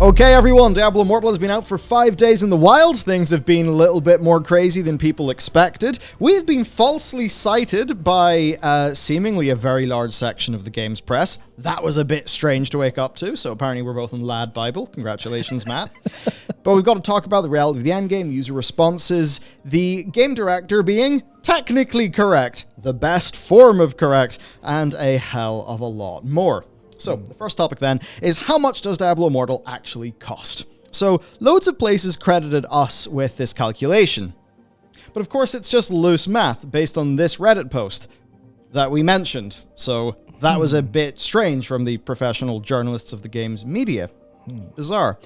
Okay, everyone, Diablo Immortal has been out for 5 days in the wild. Things have been a little bit more crazy than people expected. We've been falsely cited by seemingly a very large section of the game's press. That was a bit strange to wake up to, so apparently we're both in Lad Bible. Congratulations, Matt. But we've got to talk about the reality of the endgame, user responses, the game director being technically correct, the best form of correct, and a hell of a lot more. So, the first topic then is how much does Diablo Immortal actually cost? So, loads of places credited us with this calculation. But of course, it's just loose math based on this Reddit post that we mentioned. So, that was a bit strange from the professional journalists of the game's media. Bizarre.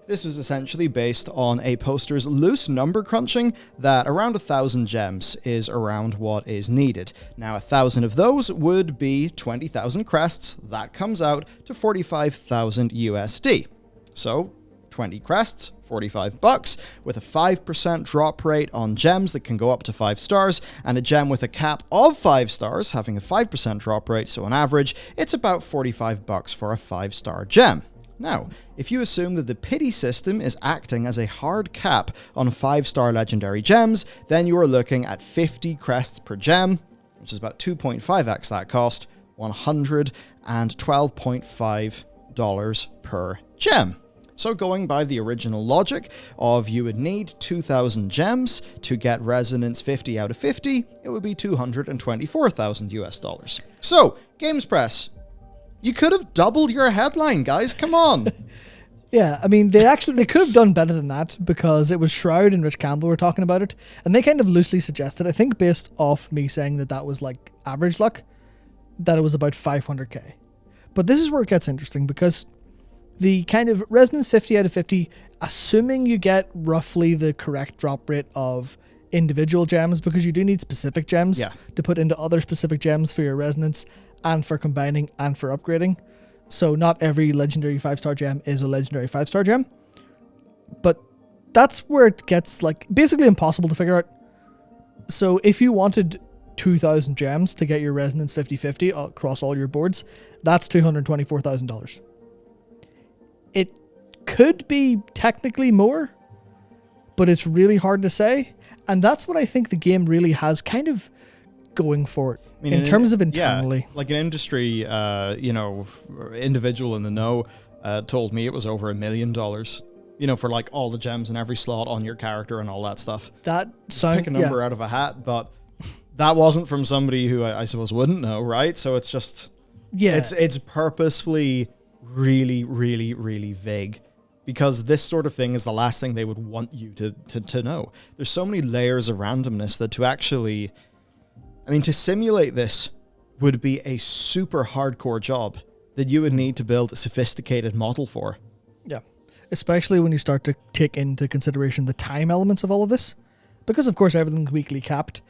This was essentially based on a poster's loose number crunching that around 1,000 gems is around what is needed. Now, 1,000 of those would be 20,000 crests. That comes out to 45,000 USD. So, 20 crests, $45, with a 5% drop rate on gems that can go up to 5 stars, and a gem with a cap of 5 stars having a 5% drop rate, so on average, it's about $45 for a 5-star gem. Now, if you assume that the pity system is acting as a hard cap on 5-star legendary gems, then you are looking at 50 crests per gem, which is about 2.5x that cost, $112.5 per gem. So going by the original logic of you would need 2,000 gems to get Resonance 50 out of 50, it would be 224,000 US dollars. So, Games Press, you could have doubled your headline, guys. Come on. Yeah, I mean, they could have done better than that because it was Shroud and Rich Campbell were talking about it, and they kind of loosely suggested, I think based off me saying that was like average luck, that it was about 500k. But this is where it gets interesting because the kind of Resonance 50 out of 50, assuming you get roughly the correct drop rate of individual gems, because you do need specific gems to put into other specific gems for your Resonance and for combining and for upgrading. So not every legendary 5-star gem is a legendary 5-star gem. But that's where it gets like basically impossible to figure out. So if you wanted 2,000 gems to get your Resonance 50/50 across all your boards, that's $224,000. It could be technically more, but it's really hard to say. And that's what I think the game really has kind of going for it. I mean, in terms of internally. Yeah, like an industry, individual in the know told me it was over $1 million, for like all the gems in every slot on your character and all that stuff. That sounds... Pick a number out of a hat, but that wasn't from somebody who I suppose wouldn't know, right? So it's just... Yeah. It's purposefully really, really, really vague. Because this sort of thing is the last thing they would want you to know. There's so many layers of randomness that to actually... I mean, to simulate this would be a super hardcore job that you would need to build a sophisticated model for. Yeah. Especially when you start to take into consideration the time elements of all of this. Because, of course, everything's weekly capped.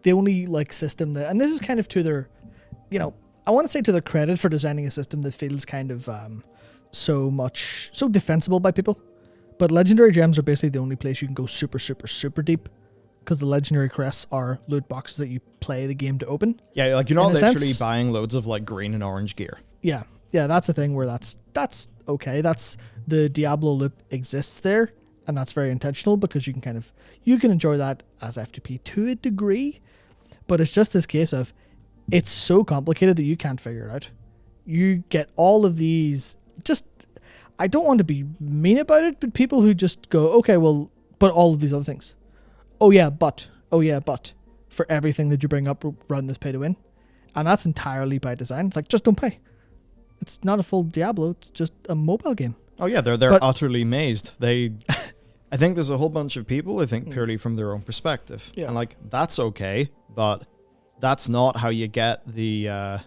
The only, system that... And this is kind of to their... I want to say to their credit for designing a system that feels kind of... so defensible by people. But legendary gems are basically the only place you can go super, super, super deep. Because the legendary crests are loot boxes that you play the game to open. Yeah, like you're not literally buying loads of like green and orange gear. Yeah, that's a thing where that's okay. That's the Diablo loop exists there, and that's very intentional because you can enjoy that as FTP to a degree, but it's just this case of it's so complicated that you can't figure it out. You get all of these I don't want to be mean about it, but people who just go, okay, well, but all of these other things. Oh yeah, but for everything that you bring up around this pay to win. And that's entirely by design. It's like, just don't pay. It's not a full Diablo, it's just a mobile game. Oh yeah, they're utterly mazed. I think there's a whole bunch of people, I think, purely from their own perspective. Yeah. And that's okay, but that's not how you get the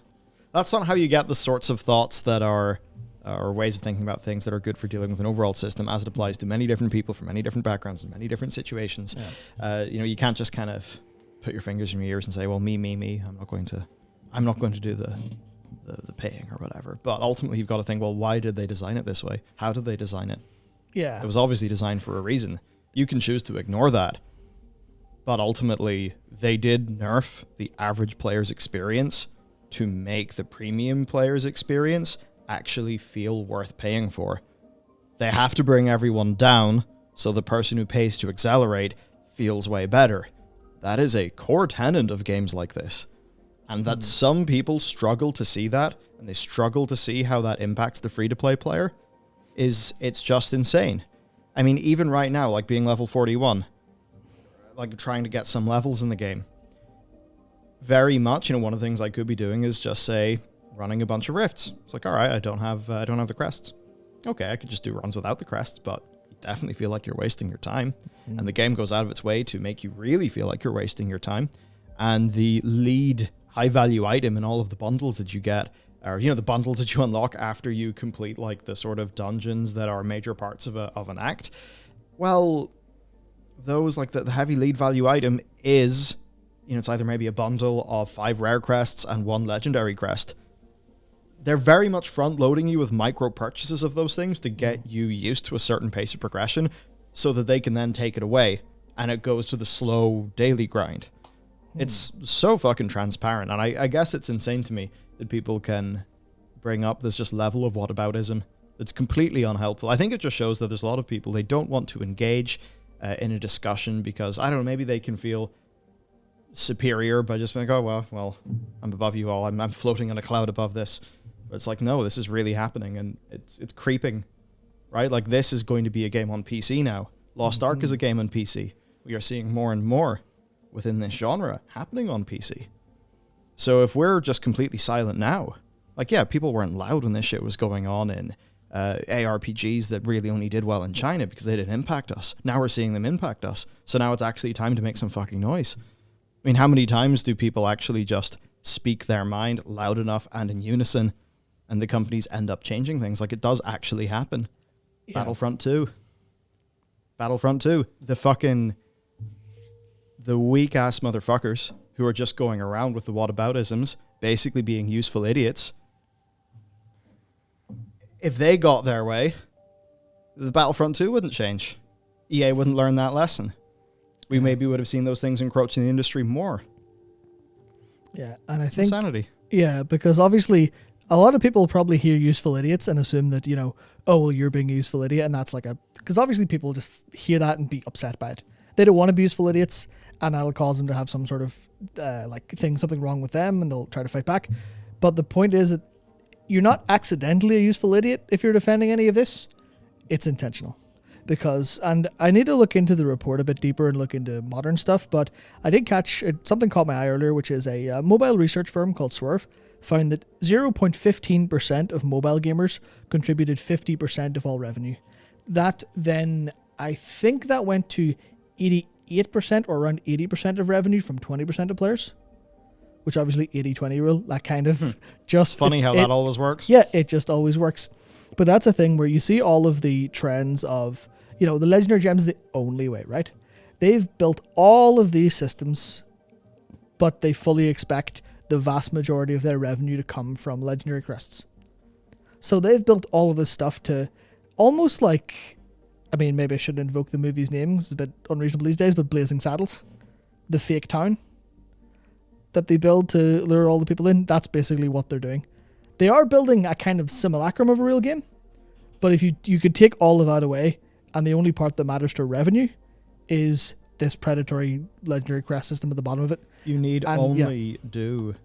sorts of thoughts that are or ways of thinking about things that are good for dealing with an overall system as it applies to many different people from many different backgrounds and many different situations. Yeah. You can't just kind of put your fingers in your ears and say, well, me, I'm not going to do the paying or whatever. But ultimately you've got to think, well, why did they design it this way? How did they design it? Yeah. It was obviously designed for a reason. You can choose to ignore that. But ultimately they did nerf the average player's experience to make the premium player's experience actually feel worth paying for. They have to bring everyone down so the person who pays to accelerate feels way better. That is a core tenet of games like this. And that some people struggle to see that, and they struggle to see how that impacts the free-to-play player, it's just insane. I mean, even right now, like being level 41, like trying to get some levels in the game, very much, one of the things I could be doing is just say, running a bunch of rifts. It's like, all right, I don't have the crests. Okay, I could just do runs without the crests, but you definitely feel like you're wasting your time. And the game goes out of its way to make you really feel like you're wasting your time. And the lead high-value item in all of the bundles that you get, or, the bundles that you unlock after you complete, like, the sort of dungeons that are major parts of an act, well, those, like, the heavy lead value item is, it's either maybe a bundle of 5 rare crests and 1 legendary crest. They're very much front-loading you with micro-purchases of those things to get you used to a certain pace of progression so that they can then take it away, and it goes to the slow daily grind. It's so fucking transparent, and I guess it's insane to me that people can bring up this just level of whataboutism that's completely unhelpful. I think it just shows that there's a lot of people, they don't want to engage in a discussion because, I don't know, maybe they can feel superior by just being like, oh, well, I'm above you all. I'm floating on a cloud above this. But it's like, no, this is really happening, and it's creeping, right? Like, this is going to be a game on PC now. Lost Ark is a game on PC. We are seeing more and more within this genre happening on PC. So if we're just completely silent now, like, yeah, people weren't loud when this shit was going on in ARPGs that really only did well in China because they didn't impact us. Now we're seeing them impact us. So now it's actually time to make some fucking noise. I mean, how many times do people actually just speak their mind loud enough and in unison, and the companies end up changing things? Like, it does actually happen. Yeah. Battlefront 2, the weak-ass motherfuckers who are just going around with the whataboutisms, basically being useful idiots. If they got their way, the Battlefront 2 wouldn't change. EA wouldn't learn that lesson. We maybe would have seen those things encroaching the industry more. Yeah, and I think... insanity. Yeah, because obviously a lot of people probably hear useful idiots and assume that, oh, well, you're being a useful idiot, and that's like a... Because obviously people just hear that and be upset by it. They don't want to be useful idiots, and that'll cause them to have some sort of, something wrong with them, and they'll try to fight back. But the point is that you're not accidentally a useful idiot if you're defending any of this. It's intentional. And I need to look into the report a bit deeper and look into modern stuff, but I did catch something caught my eye earlier, which is a mobile research firm called Swerve found that 0.15% of mobile gamers contributed 50% of all revenue. That then, I think that went to 88% or around 80% of revenue from 20% of players, which obviously 80-20 rule, that kind of just... Funny how that always works. Yeah, it just always works. But that's a thing where you see all of the trends of, the legendary gems the only way, right? They've built all of these systems, but they fully expect the vast majority of their revenue to come from legendary crests. So they've built all of this stuff to almost like, I mean, maybe I shouldn't invoke the movie's name, it's a bit unreasonable these days, but Blazing Saddles, the fake town that they build to lure all the people in, that's basically what they're doing. They are building a kind of simulacrum of a real game, but if you could take all of that away, and the only part that matters to revenue is this predatory legendary crest system at the bottom of it. You need only do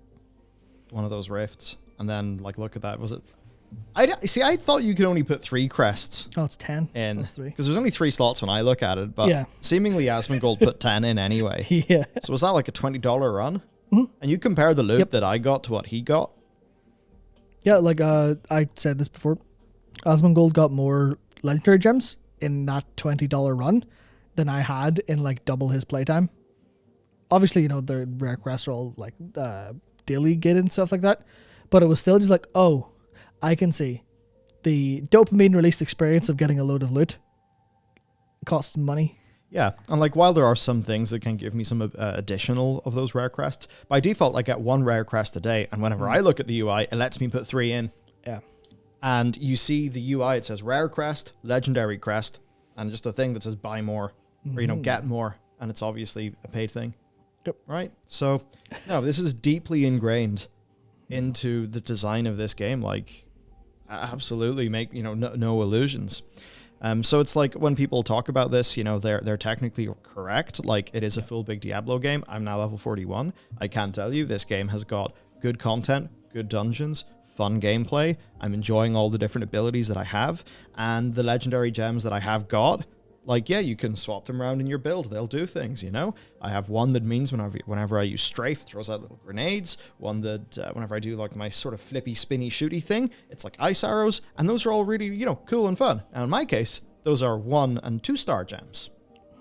one of those rifts, and then look at that. Was it? I thought you could only put 3 crests. Oh, it's 10. In That's 3. Because there's only 3 slots when I look at it, but seemingly Asmongold put 10 in anyway. Yeah. So was that like a $20 run? Mm-hmm. And you compare the loot that I got to what he got. Yeah, I said this before. Asmongold got more legendary gems in that $20 run than I had in double his playtime. Obviously, the rare quests are all daily gated and stuff like that, but it was still just oh, I can see the dopamine released experience of getting a load of loot costs money. Yeah, and while there are some things that can give me some additional of those rare crests, by default I get 1 rare crest a day, and whenever I look at the UI, it lets me put 3 in. Yeah. And you see the UI, it says rare crest, legendary crest, and just a thing that says buy more, or get more, and it's obviously a paid thing. Yep. Right? So, no, this is deeply ingrained into the design of this game, absolutely make, no illusions. So it's like when people talk about this, they're technically correct. Like, it is a full big Diablo game. I'm now level 41. I can tell you this game has got good content, good dungeons, fun gameplay. I'm enjoying all the different abilities that I have, and the legendary gems that I have got. Like, yeah, you can swap them around in your build. They'll do things, I have one that means whenever I use strafe, it throws out little grenades. One that whenever I do like my sort of flippy, spinny, shooty thing, it's like ice arrows. And those are all really, cool and fun. Now, in my case, those are 1 and 2 star gems.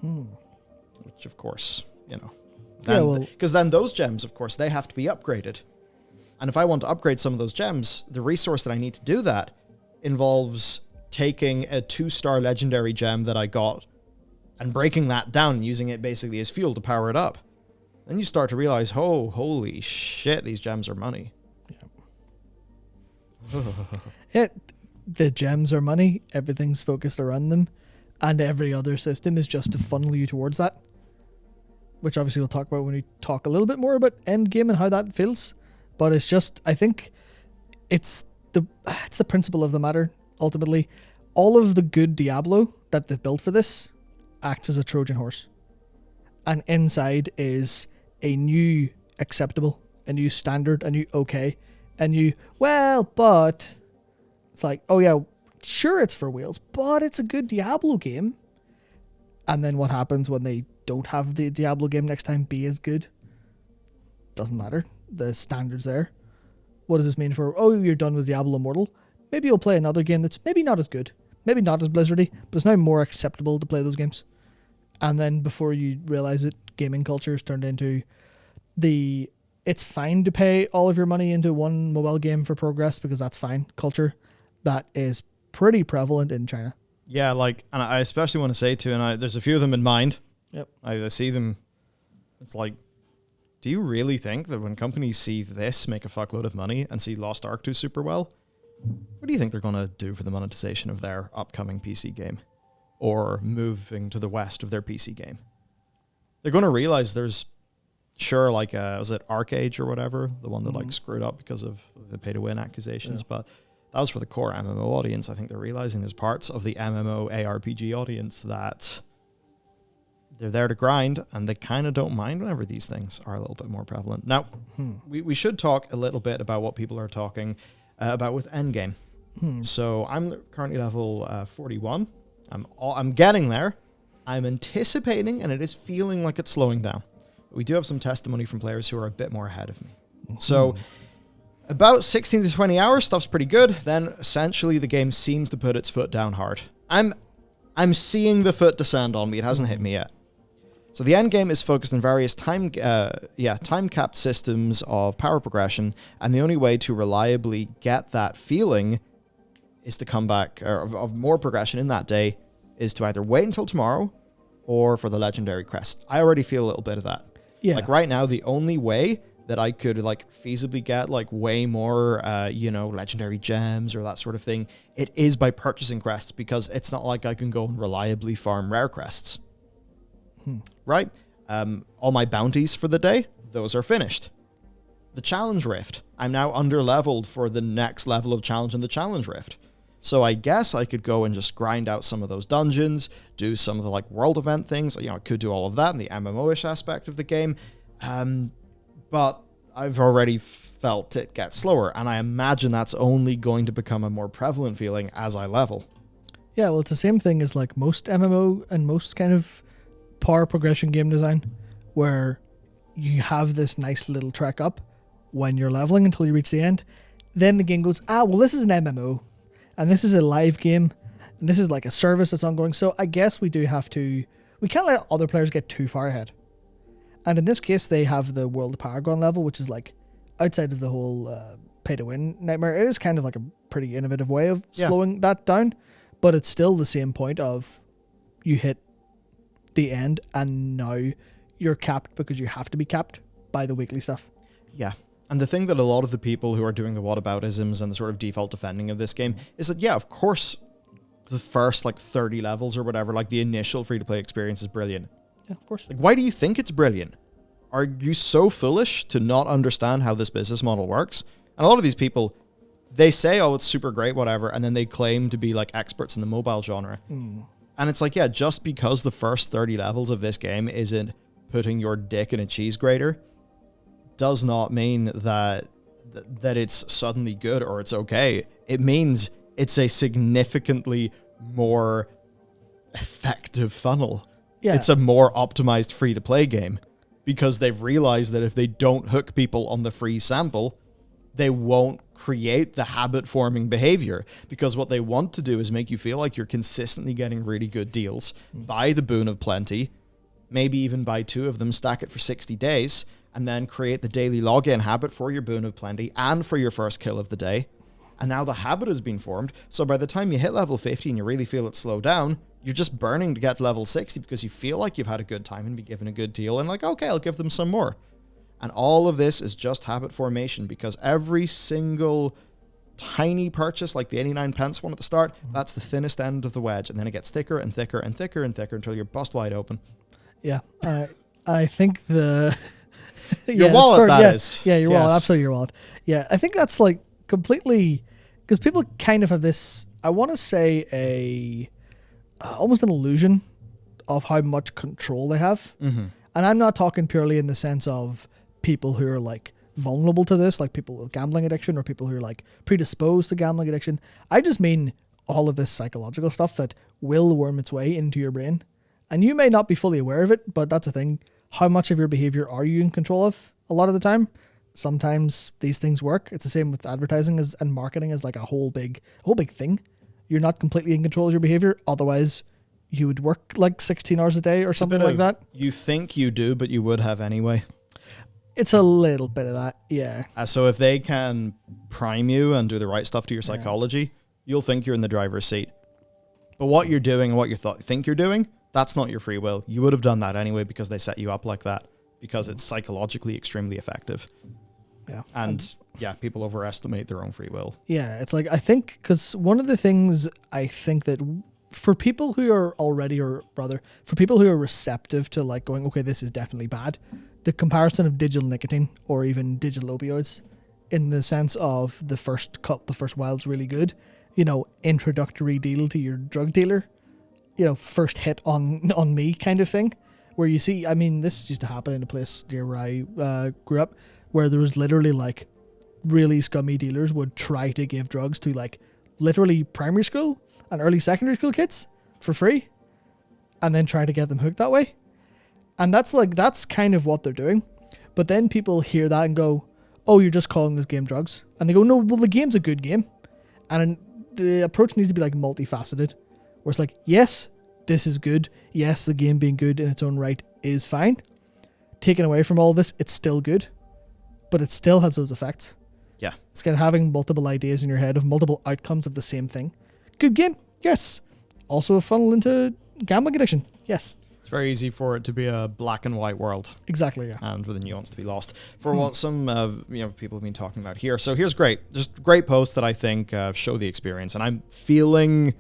Which, of course, because then those gems, of course, they have to be upgraded. And if I want to upgrade some of those gems, the resource that I need to do that involves taking a 2-star legendary gem that I got and breaking that down and using it basically as fuel to power it up. Then you start to realize, holy shit, these gems are money. Yeah, the gems are money, everything's focused around them, and every other system is just to funnel you towards that. Which obviously we'll talk about when we talk a little bit more about Endgame and how that feels. But it's just, I think it's the principle of the matter. Ultimately, all of the good Diablo that they've built for this acts as a Trojan horse. And inside is a new acceptable, a new standard, a new okay, a new, but it's like, oh yeah, sure it's for whales, but it's a good Diablo game. And then what happens when they don't have the Diablo game next time be as good? Doesn't matter. The standard's there. What does this mean for, you're done with Diablo Immortal? Maybe you'll play another game that's maybe not as good, maybe not as Blizzardy, but it's now more acceptable to play those games. And then before you realize it, gaming culture has turned into it's fine to pay all of your money into one mobile game for progress because that's fine culture. That is pretty prevalent in China. Yeah, and I especially want to say too, and there's a few of them in mind. Yep. I see them. It's like, do you really think that when companies see this make a fuckload of money and see Lost Ark do super well, what do you think they're going to do for the monetization of their upcoming PC game? Or moving to the west of their PC game? They're going to realize there's, was it Arcade or whatever? The one that screwed up because of the pay-to-win accusations. Yeah. But that was for the core MMO audience. I think they're realizing there's parts of the MMO ARPG audience that they're there to grind, and they kind of don't mind whenever these things are a little bit more prevalent. Now, we should talk a little bit about what people are talking about with Endgame. So I'm currently level 41. I'm getting there. I'm anticipating, and it is feeling like it's slowing down. We do have some testimony from players who are a bit more ahead of me. So about 16 to 20 hours, stuff's pretty good. Then essentially the game seems to put its foot down hard. I'm seeing the foot descend on me. It hasn't hit me yet. So the end game is focused on various time-capped systems of power progression, and the only way to reliably get that feeling is to come back, or of more progression in that day, is to either wait until tomorrow or for the legendary crest. I already feel a little bit of that. Yeah. Like right now, the only way that I could feasibly get way more, legendary gems or that sort of thing, it is by purchasing crests, because it's not like I can go and reliably farm rare crests. Right? All my bounties for the day, those are finished. The challenge rift, I'm now under-leveled for the next level of challenge in the challenge rift. So I guess I could go and just grind out some of those dungeons, do some of the world event things. I could do all of that in the MMO-ish aspect of the game. But I've already felt it get slower, and I imagine that's only going to become a more prevalent feeling as I level. Yeah, well, it's the same thing as most MMO and most kind of power progression game design, where you have this nice little trek up when you're leveling until you reach the end. Then the game goes, this is an MMO, and this is a live game, and this is a service that's ongoing. So I guess we can't let other players get too far ahead. And in this case, they have the World of Paragon level, which is outside of the whole pay-to-win nightmare. It is kind of a pretty innovative way of slowing that down, but it's still the same point of you hit the end and now you're capped because you have to be capped by the weekly stuff. Yeah. And the thing that a lot of the people who are doing the whataboutisms and the sort of default defending of this game is that, of course, the first 30 levels or whatever, the initial free-to-play experience is brilliant. Yeah, of course. Why do you think it's brilliant? Are you so foolish to not understand how this business model works? And a lot of these people, they say, oh, it's super great, whatever, and then they claim to be like experts in the mobile genre. And it's like, yeah, just because the first 30 levels of this game isn't putting your dick in a cheese grater does not mean that it's suddenly good or it's okay. It means it's a significantly more effective funnel. Yeah. It's a more optimized free-to-play game because they've realized that if they don't hook people on the free sample, they won't create the habit-forming behavior, because what they want to do is make you feel like you're consistently getting really good deals, buy the Boon of Plenty, maybe even buy 2 of them, stack it for 60 days, and then create the daily login habit for your Boon of Plenty and for your first kill of the day. And now the habit has been formed, so by the time you hit level 50 and you really feel it slow down, you're just burning to get to level 60 because you feel like you've had a good time and be given a good deal, and like, okay, I'll give them some more. And all of this is just habit formation, because every single tiny purchase, like the 89 pence one at the start, that's the thinnest end of the wedge. And then it gets thicker and thicker and thicker and thicker until you're bust wide open. Yeah. I think the... your wallet, that is. Yeah, your wallet. Absolutely your wallet. Yeah, I think that's like completely... Because people kind of have this, I want to say almost an illusion of how much control they have. And I'm not talking purely in the sense of people who are like vulnerable to this, like people with gambling addiction or people who are like predisposed to gambling addiction. I just mean all of this psychological stuff that will worm its way into your brain. And you may not be fully aware of it, but that's the thing. How much of your behavior are you in control of a lot of the time? Sometimes these things work. It's the same with advertising and marketing is like a whole big thing. You're not completely in control of your behavior. Otherwise, you would work like 16 hours a day or something like that. You think you do, but you would have anyway. It's a little bit of that, yeah. So if they can prime you and do the right stuff to your psychology, you'll think you're in the driver's seat. But what you're doing and what you think you're doing, that's not your free will. You would have done that anyway because they set you up like that, because it's psychologically extremely effective. Yeah. And yeah, people overestimate their own free will. Yeah, it's like, I think, because one of the things I think that for people who are already, or rather, for people who are receptive to like going, okay, this is definitely bad, the comparison of digital nicotine or even digital opioids in the sense of the first cut, the first wild's really good, you know, introductory deal to your drug dealer, you know, first hit on me kind of thing, where you see, I mean, this used to happen in a place near where I grew up, where there was literally like really scummy dealers would try to give drugs to like literally primary school and early secondary school kids for free and then try to get them hooked that way. And that's kind of what they're doing. But then people hear that and go, oh, you're just calling this game drugs. And they go, no, well, the game's a good game. And the approach needs to be like multifaceted, where it's like, yes, this is good. Yes, the game being good in its own right is fine. Taken away from all this, it's still good. But it still has those effects. Yeah. It's kind of having multiple ideas in your head of multiple outcomes of the same thing. Good game, yes. Also a funnel into gambling addiction, yes. It's very easy for it to be a black and white world. Exactly, yeah. And for the nuance to be lost. For what some people have been talking about here. So here's great. Just great posts that I think show the experience. And I'm feeling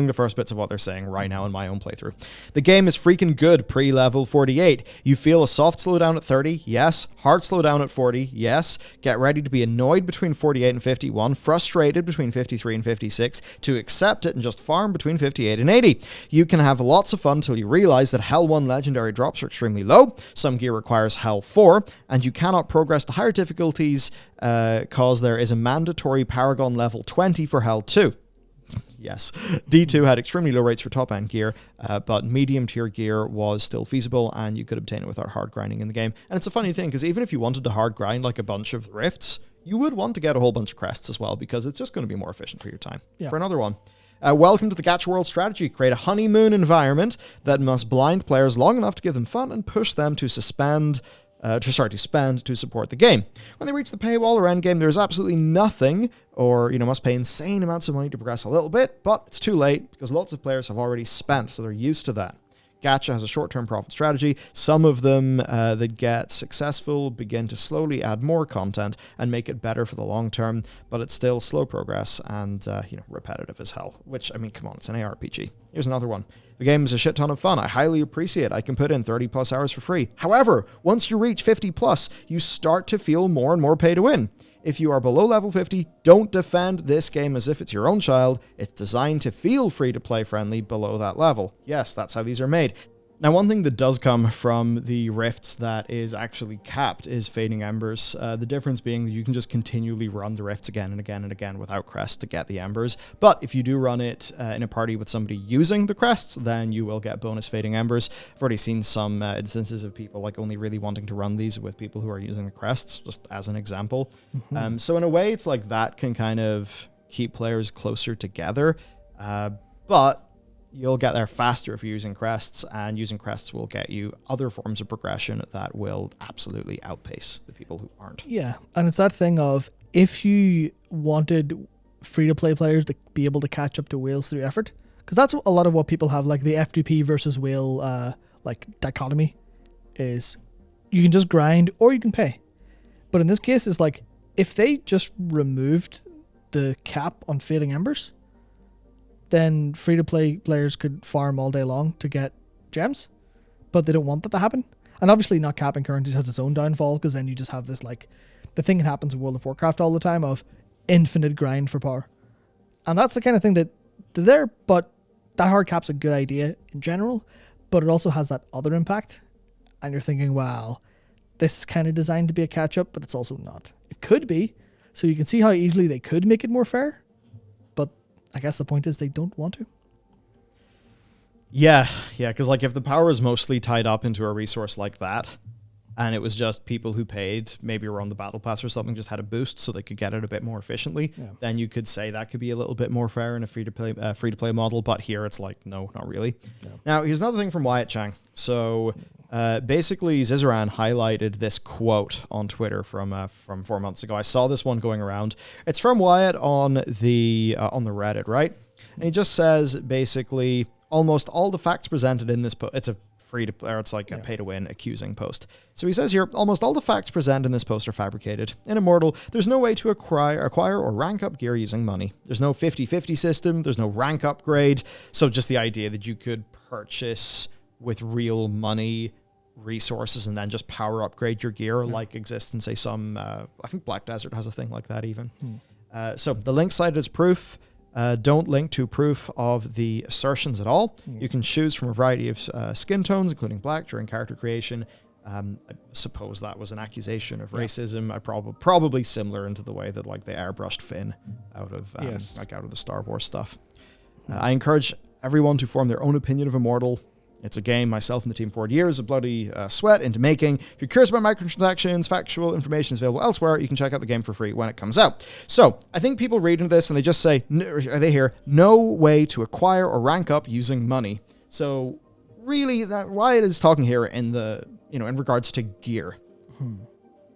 the first bits of what they're saying right now in my own playthrough. The game is freaking good pre-level 48. You feel a soft slowdown at 30? Yes. Hard slowdown at 40? Yes. Get ready to be annoyed between 48 and 51, frustrated between 53 and 56, to accept it and just farm between 58 and 80. You can have lots of fun until you realize that Hell 1 legendary drops are extremely low, some gear requires Hell 4, and you cannot progress to higher difficulties cause there is a mandatory Paragon level 20 for Hell 2. Yes, D2 had extremely low rates for top-end gear, but medium-tier gear was still feasible, and you could obtain it without hard grinding in the game. And it's a funny thing, because even if you wanted to hard grind like a bunch of rifts, you would want to get a whole bunch of crests as well, because it's just going to be more efficient for your time. Yeah. For another one. Welcome to the Gacha World strategy. Create a honeymoon environment that must blind players long enough to give them fun and push them to spend to support the game. When they reach the paywall or endgame, there's absolutely nothing, or must pay insane amounts of money to progress a little bit, but it's too late because lots of players have already spent, so they're used to that. Gacha has a short-term profit strategy. Some of them that get successful begin to slowly add more content and make it better for the long term, but it's still slow progress and repetitive as hell. Which, I mean, come on, it's an ARPG. Here's another one. The game is a shit ton of fun. I highly appreciate it. I can put in 30 plus hours for free. However, once you reach 50 plus, you start to feel more and more pay to win. If you are below level 50, don't defend this game as if it's your own child. It's designed to feel free-to-play friendly below that level. Yes, that's how these are made. Now, one thing that does come from the rifts that is actually capped is Fading Embers. The difference being that you can just continually run the rifts again and again and again without crests to get the embers. But if you do run it in a party with somebody using the crests, then you will get bonus Fading Embers. I've already seen some instances of people like only really wanting to run these with people who are using the crests, just as an example. So in a way, it's like that can kind of keep players closer together. But you'll get there faster if you're using crests, and using crests will get you other forms of progression that will absolutely outpace the people who aren't. Yeah, and it's that thing of, if you wanted free-to-play players to be able to catch up to whales through effort, because that's a lot of what people have, like the F2P versus whale like dichotomy, is you can just grind or you can pay. But in this case, it's like, if they just removed the cap on Fading Embers, then free-to-play players could farm all day long to get gems, but they don't want that to happen. And obviously not capping currencies has its own downfall, because then you just have this, like, the thing that happens in World of Warcraft all the time of infinite grind for power. And that's the kind of thing that they're there, but that hard cap's a good idea in general, but it also has that other impact. And you're thinking, well, this is kind of designed to be a catch-up, but it's also not. It could be, so you can see how easily they could make it more fair. I guess the point is they don't want to. Yeah, because like if the power is mostly tied up into a resource like that, and it was just people who paid, maybe were on the battle pass or something, just had a boost so they could get it a bit more efficiently, then you could say that could be a little bit more fair in a free-to-play model, but here it's like, no, not really. Yeah. Now, here's another thing from Wyatt Cheng. So basically, Zizaran highlighted this quote on Twitter from 4 months ago. I saw this one going around. It's from Wyatt on the Reddit, right? And he just says, basically, almost all the facts presented in this post, it's a it's like a pay-to-win accusing post. So he says here, almost all the facts presented in this post are fabricated. In Immortal, there's no way to acquire or rank up gear using money. There's no 50-50 system. There's no rank upgrade. So just the idea that you could purchase with real money resources and then just power upgrade your gear like exists in, say, some, I think Black Desert has a thing like that even. So the link cited as proof. Don't link to proof of the assertions at all. You can choose from a variety of skin tones, including black, during character creation. I suppose that was an accusation of racism. I probably similar into the way that like they airbrushed Finn out of out of the Star Wars stuff. I encourage everyone to form their own opinion of Immortal. It's a game myself and the team poured years of bloody sweat into making. If you're curious about microtransactions, factual information is available elsewhere. You can check out the game for free when it comes out. So I think people read into this and they just say, they hear, no way to acquire or rank up using money. So really, that Wyatt is talking here in the, in regards to gear.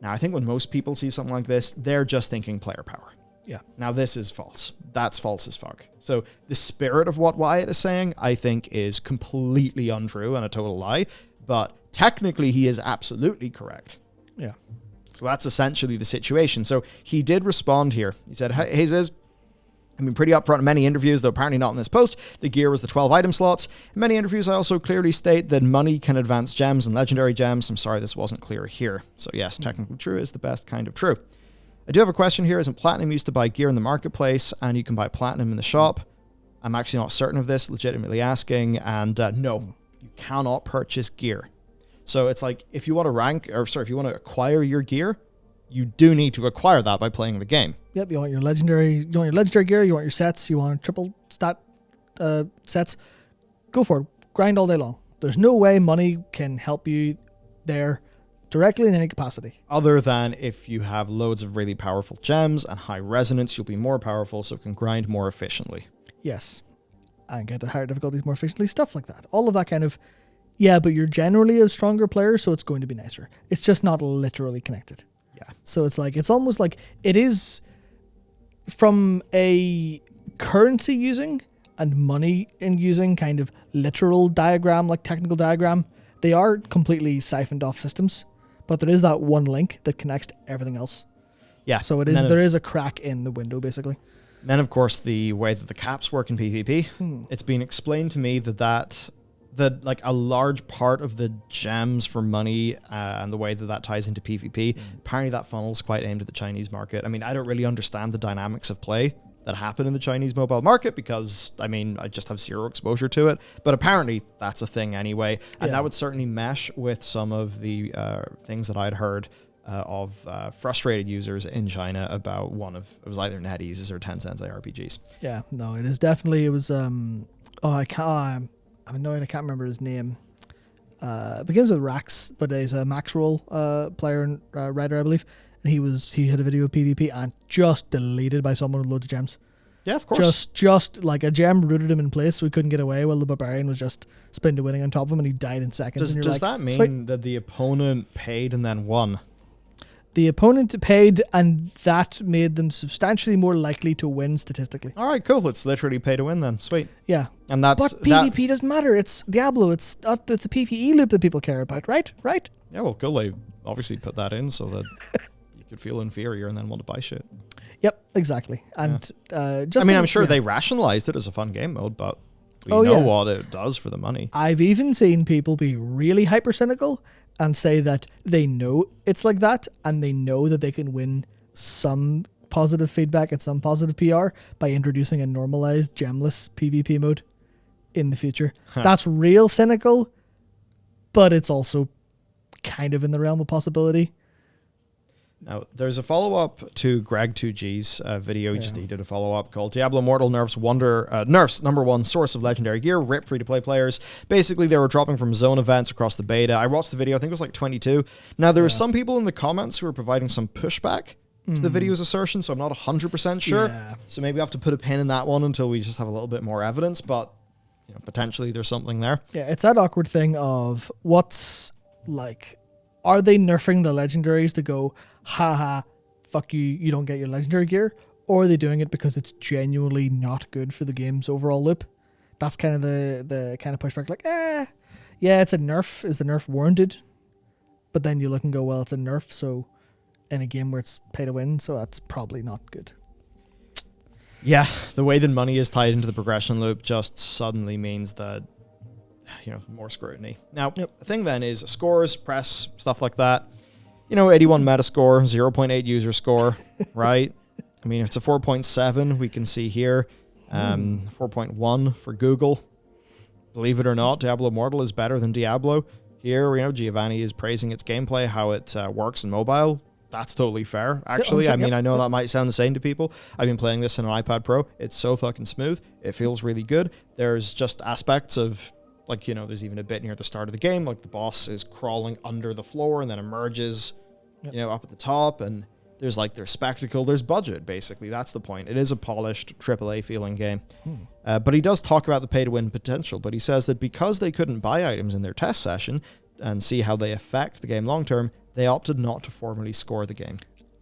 Now, I think when most people see something like this, they're just thinking player power. Yeah. Now, this is false. That's false as fuck. So the spirit of what Wyatt is saying, I think, is completely untrue and a total lie. But technically, he is absolutely correct. Yeah. So that's essentially the situation. So he did respond here. He said, hey, Ziz, I've been pretty upfront in many interviews, though apparently not in this post. The gear was the 12 item slots. In many interviews, I also clearly state that money can advance gems and legendary gems. I'm sorry this wasn't clear here. So yes, technically true is the best kind of true. I do have a question here. Isn't Platinum used to buy gear in the marketplace and you can buy Platinum in the shop? I'm actually not certain of this, legitimately asking. And no, you cannot purchase gear. So it's like, if you want to acquire your gear, you do need to acquire that by playing the game. Yep, you want your legendary gear, you want your sets, you want triple stat sets. Go for it. Grind all day long. There's no way money can help you there directly in any capacity. Other than if you have loads of really powerful gems and high resonance, you'll be more powerful, so it can grind more efficiently. Yes. And get the higher difficulties more efficiently, stuff like that. All of that kind of, yeah, but you're generally a stronger player, so it's going to be nicer. It's just not literally connected. Yeah. So it's like, it's almost like it is from a currency using and money in using kind of literal diagram, like technical diagram. They are completely siphoned off systems, but there is that one link that connects to everything else. Yeah. So there is a crack in the window, basically. And then, of course, the way that the caps work in PvP, it's been explained to me that that like a large part of the gems for money and the way that ties into PvP, apparently that funnel's quite aimed at the Chinese market. I mean, I don't really understand the dynamics of play that happen in the Chinese mobile market because, I mean, I just have zero exposure to it. But apparently that's a thing anyway. And that would certainly mesh with some of the things that I'd heard of frustrated users in China about it was either NetEase's or Tencent's ARPGs. Yeah, no, it is definitely, it was, I'm annoyed I can't remember his name. It begins with Rax, but he's a Max Roll player and writer, I believe. And he had a video of PvP and just deleted by someone with loads of gems. Yeah, of course. Just like a gem rooted him in place so he couldn't get away while the barbarian was just spin to winning on top of him and he died in seconds. Does that mean that the opponent paid and then won? The opponent paid and that made them substantially more likely to win statistically. All right, cool. It's literally pay to win then. Sweet. Yeah. And that's but PvP doesn't matter. It's Diablo. It's a PvE loop that people care about, right? Right? Yeah, well, cool. They obviously put that in so that you could feel inferior and then want to buy shit. Yep, exactly. And just I mean, I'm sure they rationalized it as a fun game mode, but we know what it does for the money. I've even seen people be really hyper cynical and say that they know it's like that and they know that they can win some positive feedback and some positive PR by introducing a normalized gemless PvP mode in the future. That's real cynical, but it's also kind of in the realm of possibility. Now, there's a follow-up to Greg2G's video. He did a follow-up called Diablo Immortal Nerf's number one source of legendary gear, rip free-to-play players. Basically, they were dropping from zone events across the beta. I watched the video. I think it was like 22. Now, there were some people in the comments who were providing some pushback to the video's assertion, so I'm not 100% sure. Yeah. So maybe I have to put a pin in that one until we just have a little bit more evidence, but potentially there's something there. Yeah, it's that awkward thing of what's like, are they nerfing the legendaries to go, haha, fuck you, you don't get your legendary gear? Or are they doing it because it's genuinely not good for the game's overall loop? That's kind of the kind of pushback, like, yeah, it's a nerf. Is the nerf warranted? But then you look and go, well, it's a nerf, so in a game where it's pay to win, so that's probably not good. Yeah, the way that money is tied into the progression loop just suddenly means that, more scrutiny. Now, the thing then is scores, press, stuff like that. 81 Metascore, 0.8 user score, right? I mean, if it's a 4.7, we can see here, 4.1 for Google. Believe it or not, Diablo Immortal is better than Diablo. Here, Giovanni is praising its gameplay, how it works in mobile. That's totally fair, actually. I know that might sound the same to people. I've been playing this on an iPad Pro. It's so fucking smooth. It feels really good. There's just aspects of, there's even a bit near the start of the game, like the boss is crawling under the floor and then emerges, up at the top, and there's spectacle, there's budget, basically. That's the point. It is a polished AAA feeling game. But he does talk about the pay-to-win potential, but he says that because they couldn't buy items in their test session and see how they affect the game long-term, they opted not to formally score the game.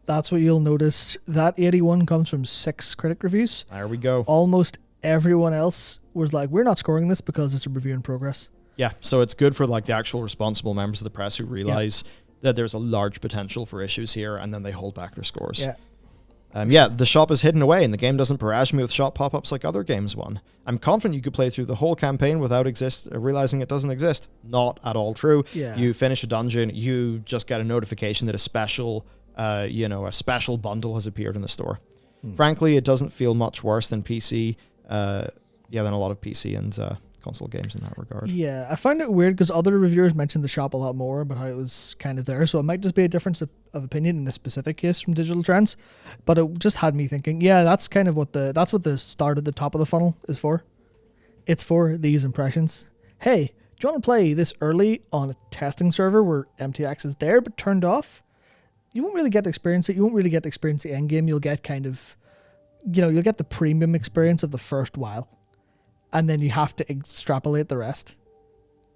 That's what you'll notice. That 81 comes from 6 critic reviews. There we go. Almost everyone else was like, we're not scoring this because it's a review in progress. Yeah, so it's good for the actual responsible members of the press who realize that there's a large potential for issues here, and then they hold back their scores. The shop is hidden away, and the game doesn't barrage me with shop pop-ups like other games won. I'm confident you could play through the whole campaign without realizing it doesn't exist. Not at all true. Yeah. You finish a dungeon, you just get a notification that a special bundle has appeared in the store. Frankly, it doesn't feel much worse than PC, than a lot of PC and console games in that regard. Yeah, I find it weird because other reviewers mentioned the shop a lot more about how it was kind of there, so it might just be a difference of opinion in this specific case from Digital Trends, but it just had me thinking, that's kind of what the start at the top of the funnel is for. It's for these impressions. Hey, do you want to play this early on a testing server where MTX is there but turned off? You won't really get to experience it. You won't really get to experience the end game. You'll get kind of, you'll get the premium experience of the first while. And then you have to extrapolate the rest.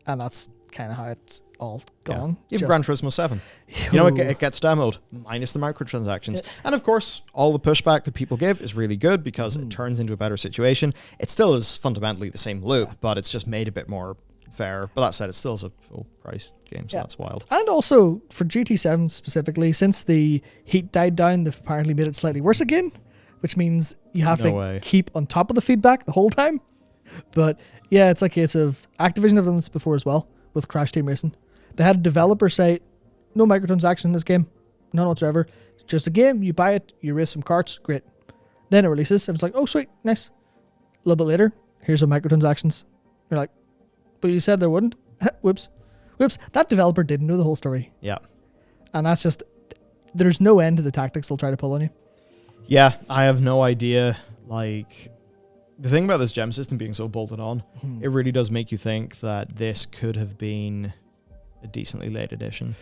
And that's kind of how it's all gone. Even Gran Turismo 7. It gets demoed, minus the microtransactions. Yeah. And of course, all the pushback that people give is really good because it turns into a better situation. It still is fundamentally the same loop, but it's just made a bit more fair. But that said, it still is a full price game, so that's wild. And also, for GT7 specifically, since the heat died down, they've apparently made it slightly worse again, which means you have to keep on top of the feedback the whole time. But yeah, it's a case of Activision have done this before as well with Crash Team Racing. They had a developer say, no microtransactions in this game, none whatsoever. It's just a game. You buy it, you race some karts, great. Then it releases. It was like, oh sweet, nice. A little bit later, here's some microtransactions. You're like, but you said there wouldn't. Whoops. That developer didn't know the whole story. Yeah. And that's just, there's no end to the tactics they'll try to pull on you. Yeah, I have no idea. Like, the thing about this gem system being so bolted on, it really does make you think that this could have been a decently late edition.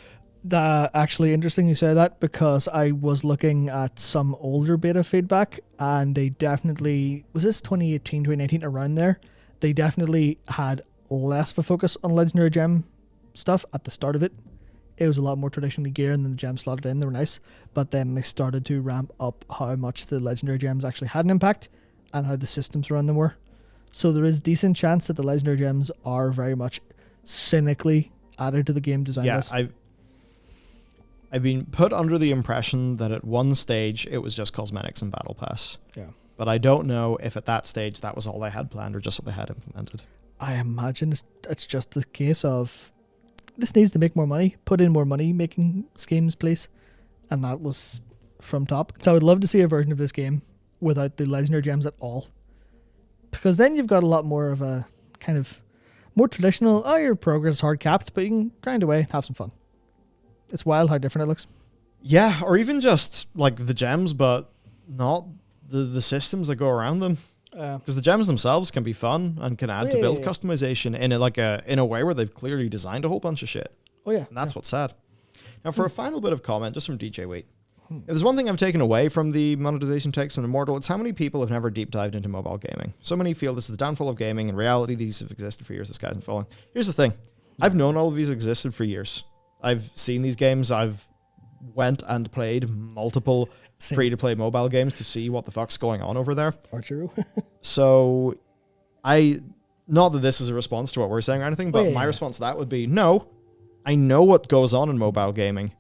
Actually, interesting you say that, because I was looking at some older beta feedback, and they definitely, was this 2018, 2019, around there? They definitely had less of a focus on Legendary Gem stuff at the start of it. It was a lot more traditionally gear, and then the gems slotted in, they were nice. But then they started to ramp up how much the Legendary Gems actually had an impact, and how the systems around them were. So there is decent chance that the Legendary Gems are very much cynically added to the game design list. I've been put under the impression that at one stage it was just cosmetics and Battle Pass. Yeah. But I don't know if at that stage that was all they had planned or just what they had implemented. I imagine it's just the case of this needs to make more money, put in more money making schemes, please. And that was from top. So I would love to see a version of this game without the Legendary Gems at all. Because then you've got a lot more of a kind of more traditional, your progress is hard capped, but you can grind away, have some fun. It's wild how different it looks. Yeah, or even just like the gems, but not the systems that go around them. Because the gems themselves can be fun and can add to build customization in a way where they've clearly designed a whole bunch of shit. Oh yeah. And that's what's sad. Now for a final bit of comment, just from DJ Wheat. If there's one thing I've taken away from the monetization takes on Immortal, it's how many people have never deep dived into mobile gaming. So many feel this is the downfall of gaming. In reality, these have existed for years. The sky isn't falling. Here's the thing. I've known all of these existed for years. I've seen these games. I've went and played multiple free-to-play mobile games to see what the fuck's going on over there. Archeru. So not that this is a response to what we're saying or anything, but my response to that would be, no, I know what goes on in mobile gaming.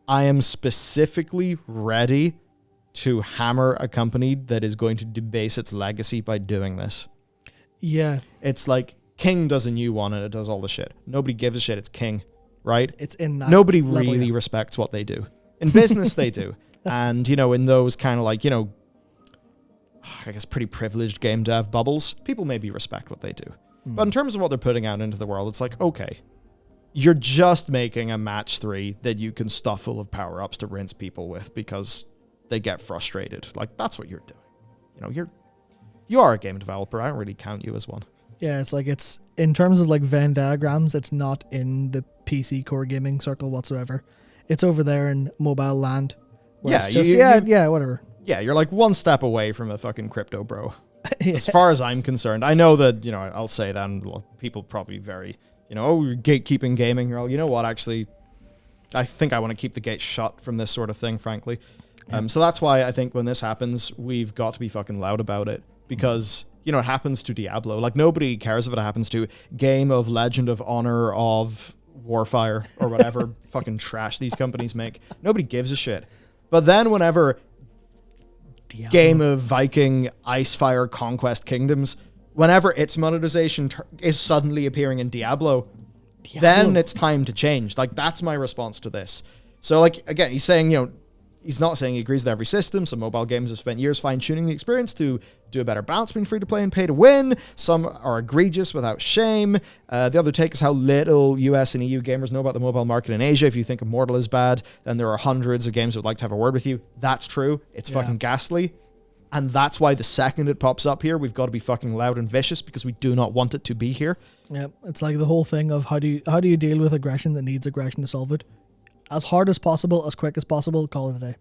I am specifically ready to hammer a company that is going to debase its legacy by doing this. Yeah. It's like King does a new one and it does all the shit. Nobody gives a shit. It's King, right? It's in that Nobody level, really respects what they do. In business, they do. And, in those kind of like, I guess pretty privileged game dev bubbles, people maybe respect what they do. But in terms of what they're putting out into the world, it's like, okay, you're just making a match 3 that you can stuff full of power-ups to rinse people with because they get frustrated. Like, that's what you're doing. You are a game developer. I don't really count you as one. Yeah, it's like, it's in terms of like Venn diagrams, it's not in the PC core gaming circle whatsoever. It's over there in mobile land. Yeah, it's just, whatever. Yeah, you're like one step away from a fucking crypto bro. As far as I'm concerned. I know that, I'll say that, and people probably very, you're gatekeeping gaming. Well, you know what, actually, I think I want to keep the gate shut from this sort of thing, frankly. So that's why I think when this happens, we've got to be fucking loud about it. Because, it happens to Diablo. Like, nobody cares if it happens to Game of Legend of Honor of Warfire or whatever fucking trash these companies make. Nobody gives a shit. But then whenever Diablo. Game of Viking Icefire Conquest Kingdoms, whenever its monetization is suddenly appearing in Diablo, then it's time to change. Like, that's my response to this. So, like, again, he's saying, he's not saying he agrees with every system. Some mobile games have spent years fine-tuning the experience to do a better balance between free-to-play and pay-to-win. Some are egregious without shame. The other take is how little US and EU gamers know about the mobile market in Asia. If you think Immortal is bad, then there are hundreds of games that would like to have a word with you. That's true. It's fucking ghastly. And that's why the second it pops up here, we've got to be fucking loud and vicious because we do not want it to be here. Yeah, it's like the whole thing of how do you deal with aggression that needs aggression to solve it? As hard as possible, as quick as possible, call it a day.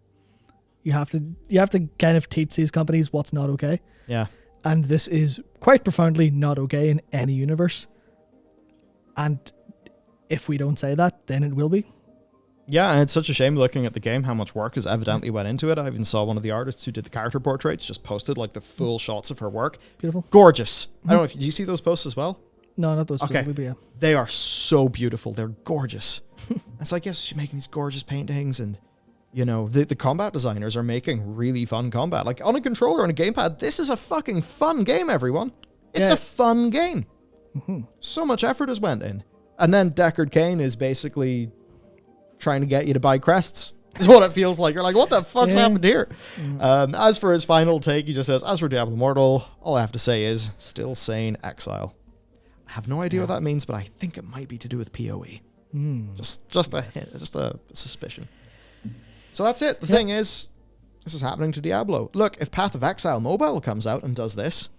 You have to kind of teach these companies what's not okay. Yeah. And this is quite profoundly not okay in any universe. And if we don't say that, then it will be. Yeah, and it's such a shame looking at the game how much work has evidently went into it. I even saw one of the artists who did the character portraits just posted like the full shots of her work. Beautiful. Gorgeous. I don't know if do you see those posts as well? No, not those. Okay. But yeah. They are so beautiful. They're gorgeous. It's like, yes, she's making these gorgeous paintings and the combat designers are making really fun combat. Like on a controller, on a gamepad, this is a fucking fun game, everyone. It's a fun game. So much effort has went in. And then Deckard Cain is basically trying to get you to buy crests. Is what it feels like. You're like, what the fuck's happened here? As for his final take, he just says, as for Diablo Immortal, all I have to say is, still sane exile. I have no idea what that means, but I think it might be to do with PoE. Just a hint, just a suspicion. So that's it. The thing is, this is happening to Diablo. Look, if Path of Exile Mobile comes out and does this,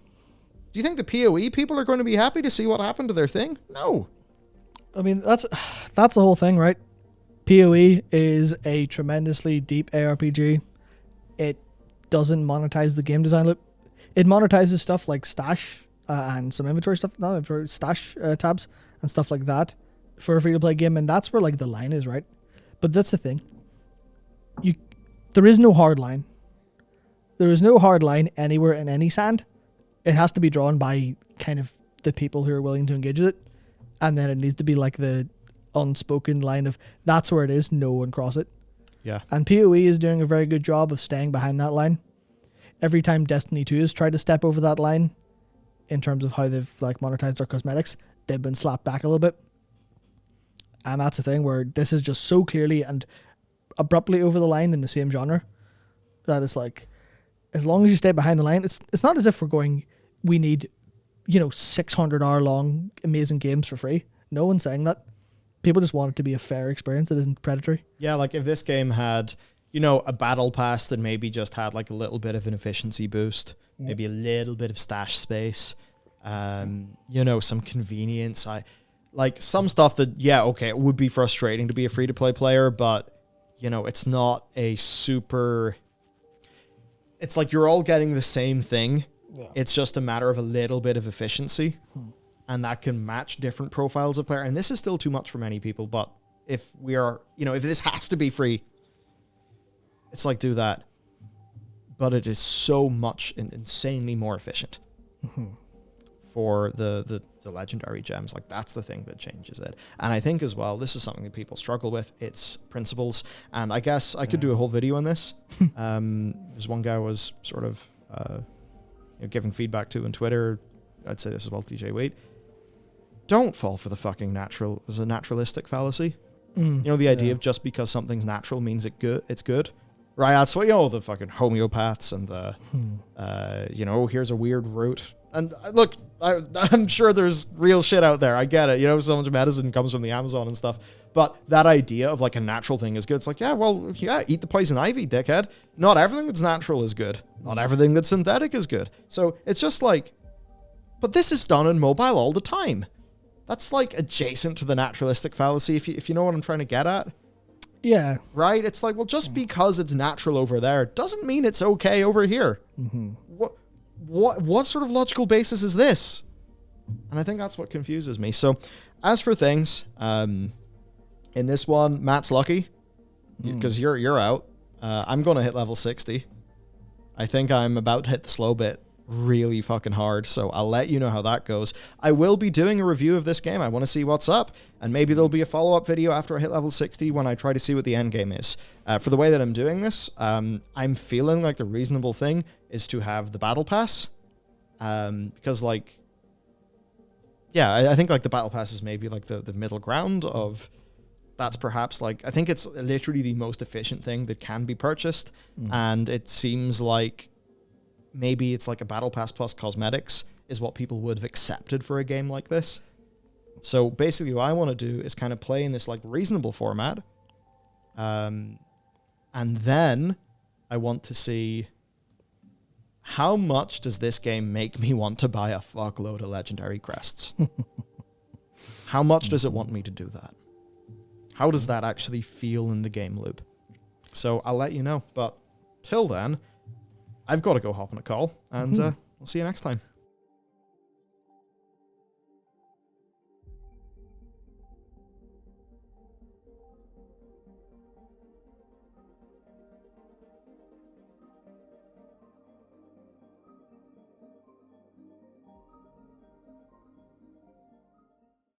do you think the PoE people are going to be happy to see what happened to their thing? No. I mean, that's the whole thing, right? PoE is a tremendously deep ARPG. It doesn't monetize the game design loop. It monetizes stuff like stash and some inventory stuff, stash tabs and stuff like that for a free-to-play game, and that's where like the line is, right? But that's the thing. There is no hard line. There is no hard line anywhere in any sand. It has to be drawn by kind of the people who are willing to engage with it, and then it needs to be like the unspoken line of that's where it is, no one cross it. Yeah. And PoE is doing a very good job of staying behind that line. Every time Destiny 2 has tried to step over that line in terms of how they've like monetized their cosmetics, they've been slapped back a little bit. And that's the thing where this is just so clearly and abruptly over the line in the same genre that it's like, as long as you stay behind the line, it's not as if we're going, we need, 600-hour long amazing games for free. No one's saying that. People just want it to be a fair experience that isn't predatory. Yeah, like if this game had, a battle pass that maybe just had like a little bit of an efficiency boost, maybe a little bit of stash space, some convenience. Like some stuff that, it would be frustrating to be a free-to-play player, but, it's not a super... It's like you're all getting the same thing. Yeah. It's just a matter of a little bit of efficiency. And that can match different profiles of player. And this is still too much for many people, but if we are, if this has to be free, it's like, do that. But it is so much insanely more efficient for the legendary gems. Like, that's the thing that changes it. And I think as well, this is something that people struggle with. It's principles. And I guess I could do a whole video on this. There's one guy was sort of giving feedback to on Twitter. I'd say this as well, DJ Wade. Don't fall for the fucking naturalistic fallacy. The idea of just because something's natural means it's good. Right, that's what, the fucking homeopaths and the, here's a weird root. And look, I'm sure there's real shit out there. I get it. So much medicine comes from the Amazon and stuff. But that idea of like a natural thing is good. It's like, eat the poison ivy, dickhead. Not everything that's natural is good. Not everything that's synthetic is good. So it's just like, but this is done in mobile all the time. That's like adjacent to the naturalistic fallacy, if you know what I'm trying to get at. Yeah. Right? It's like, well, just because it's natural over there doesn't mean it's okay over here. What sort of logical basis is this? And I think that's what confuses me. So, as for things, in this one, Matt's lucky because you're out. I'm going to hit level 60. I think I'm about to hit the slow bit really fucking hard, so I'll let you know how that goes. I will be doing a review of this game. I want to see what's up, and maybe there'll be a follow-up video after I hit level 60 when I try to see what the end game is. For the way that I'm doing this, I'm feeling like the reasonable thing is to have the battle pass, because I think like the battle pass is maybe like the middle ground of that's perhaps like, I think it's literally the most efficient thing that can be purchased, and it seems like maybe it's like a battle pass plus cosmetics is what people would have accepted for a game like this. So basically what I want to do is kind of play in this like reasonable format. And then I want to see how much does this game make me want to buy a fuckload of legendary crests? How much does it want me to do that? How does that actually feel in the game loop? So I'll let you know. But till then, I've got to go hop on a call, and we'll see you next time.